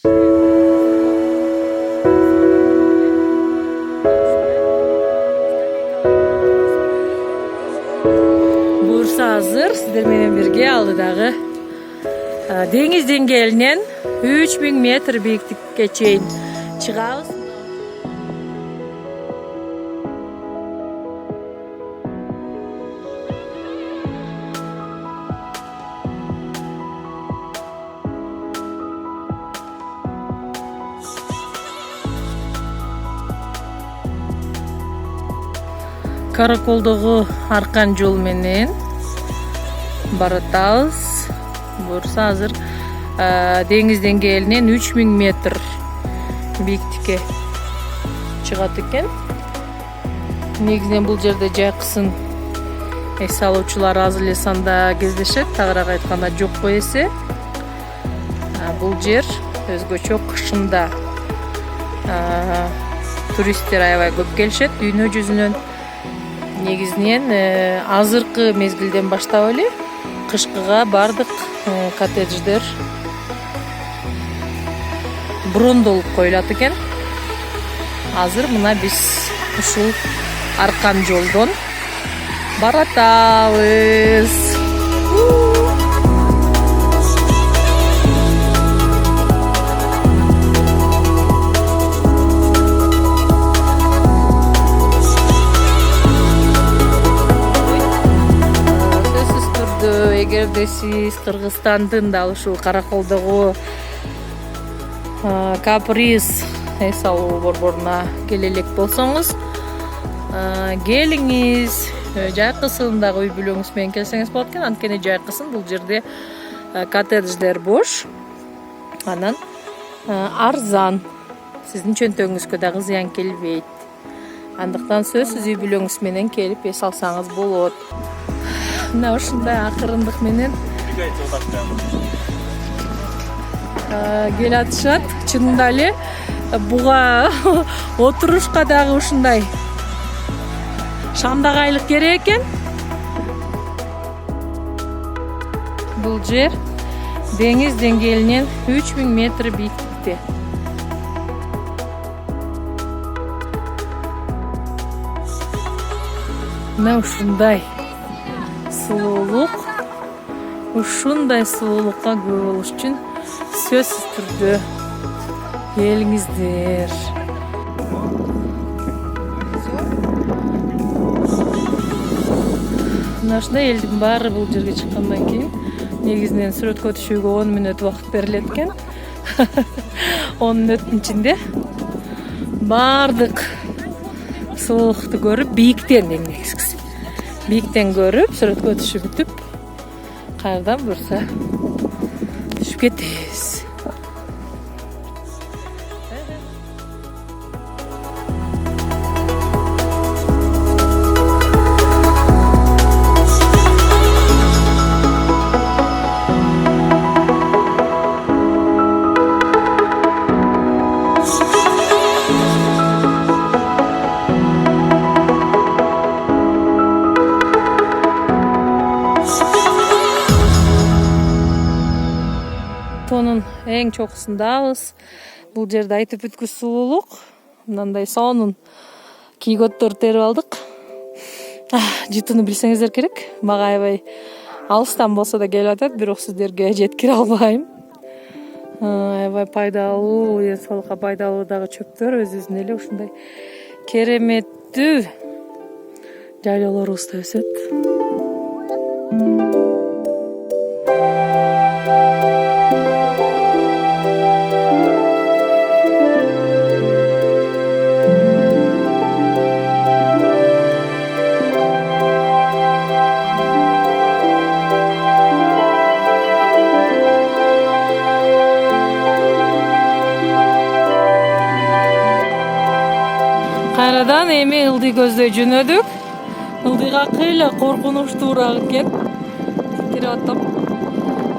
Bursa hazır. Sizlerle birge aldığı deniz dengelinden 3000 metre büyüklükке çeyin çıkağız. Karakolduğu arkan yol menen baratağız. Bursa hazır deniz dengelinden 3000 metre büyüklükке çıgat eken. Негизинен бул жерде жайкысын эс алуучулар аз эле санда кездешет. Тагыраак айтканда жок эсе. Бул жер өзгөчө кышында туристтер аябай көп келишет. Дүйнө жүзүнөн негизинен азыркы мезгилден баштап эле кышкыга бардык коттедждер брондолуп коюлат экен. Азыр мына биз ушул аркан жолдон баратабыз. Эгерде сиз Кыргызстандын дал ушул Караколдогу Каприз эс алуу борборуна келе элек болсоңуз, келиңиз, жайкысындагы үй бүлөңүз менен келсеңиз болот экен. Анткени жайкысын бул жерде коттедждер бош, анан арзан, сиздин чөнтөгүңүзгө дагы зыян келбейт. Андыктан сөзсүз үй бүлөңүз менен келип эс алсаңыз болот. Мына ушундай акырындык менен келатышат. Чынында эле буга отурушка дагы ушундай шамдагайлык керек экен. Бул жер деңиз деңгээлинен 3000 метр бийиктикте. Мына ушундай сулуулук, ушундай сулуулукка күбө болуш үчүн сөзсүз түрдө келиңиздер. Мына ушундай элдин баары бул жерге чыккандан кийин негизинен сүрөткө түшүүгө 10 мүнөт убакыт берилет экен. 10 мүнөттүн ичинде баардык сулуулукту көрүп, бийиктен негизгиси бийиктен көрүп, сүрөткө түшүп бүтүп, кайрадан бурса түшүп кетебиз. Тонун эң чокусундабыз. Бул жерде айтып бүткүс сулуулук. Мындай сонун кийгөттөр терип алдык. Жытууну билсеңиздер керек. Мага аябай алыстан болсо да келип атат, бирок сиздерге жеткире албайм. Аябай пайдалуу, ден соолукка пайдалуу дагы чөптөр өзүбүздүн эле ушундай кереметтүү жайлоолорубузда өсөт. Кайрадан эми ылдый көздөй жөнөдүк. Ылдыйга кыйла коркунучтуураак экен. Тирип атам.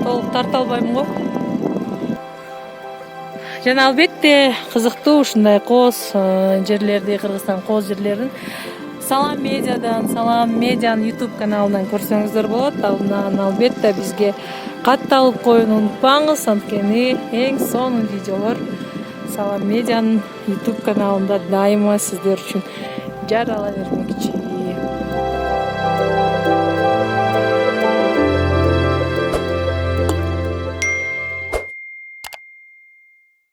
Толук тарта албайм го. Жана албетте кызыктуу ушундай кооз жерлерди, Кыргызстан кооз жерлерин Салам медианын YouTube каналынан көрсөңүздөр болот. Андан албетте бизге катталып коюуну унутпаңыз, анткени эң сонун видеолор Салам медианын YouTube каналында дайыма сиздер үчүн жарала бермекчи.